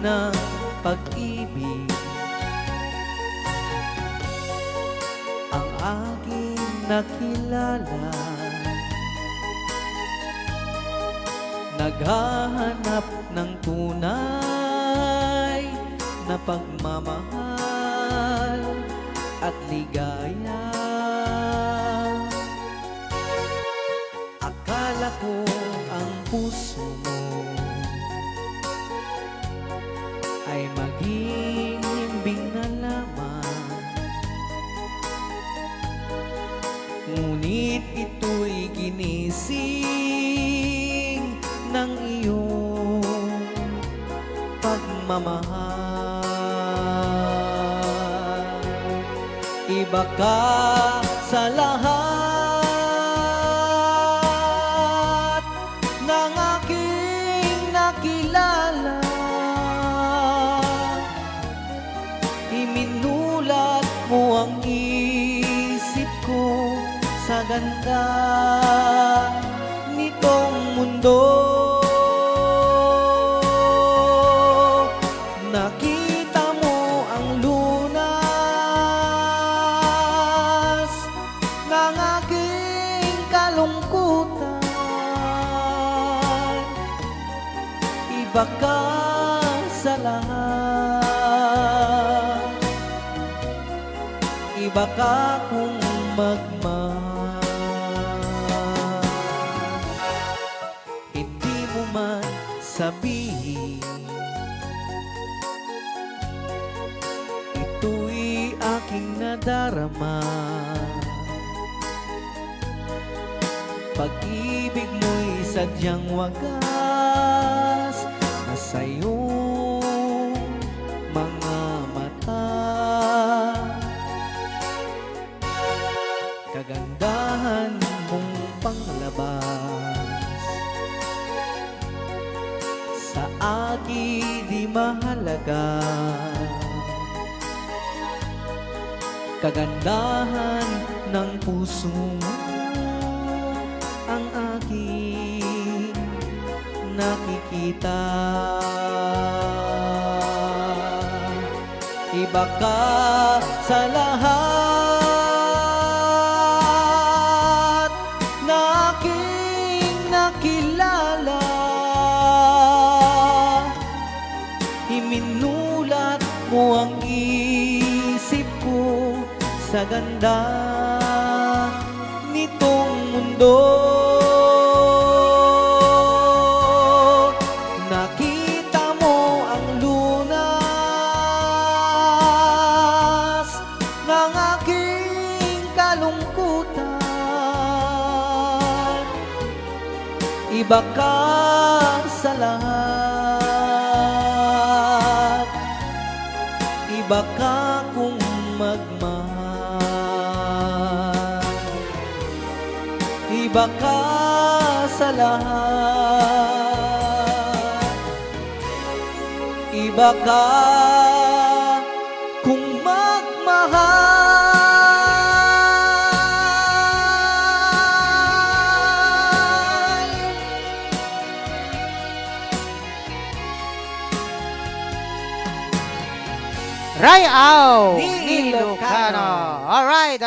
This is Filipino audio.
ng pag-ibig. Ang aking nakilala, naghahanap ng tunay na pagmamahal at ligaya. Akala ko ang puso mo ay maghihimbing na lamang, ngunit ito'y ginising ng iyong pagmamahal. Iba ka sa lahat ng aking nakilala. Iminulat mo ang isip ko sa ganda nitong mundo. Nakita mo ang lunas ng aking kalungkutan. Iba ka sa lahat, iba ka kung magmahal. Hindi mo man sabihin, ito'y aking nadarama. Pag-ibig mo'y sadyang wagas na sa'yong mga mata. Kagandahan mong panglabas sa akin di mahalaga. Kagandahan ng puso mo ang aking nakikita. Iba ka sa lahat na aking nakilala. Iminulat mo ang isip ko sa ganda nitong mundo. Nakita mo ang lunas ng aking kalungkutan. Iba ka sa lahat, iba ka kung magmahal. Iba ka sa lahat, iba ka kung magmahal. Ray Au Ni Ilocano. Ilocano. Alright.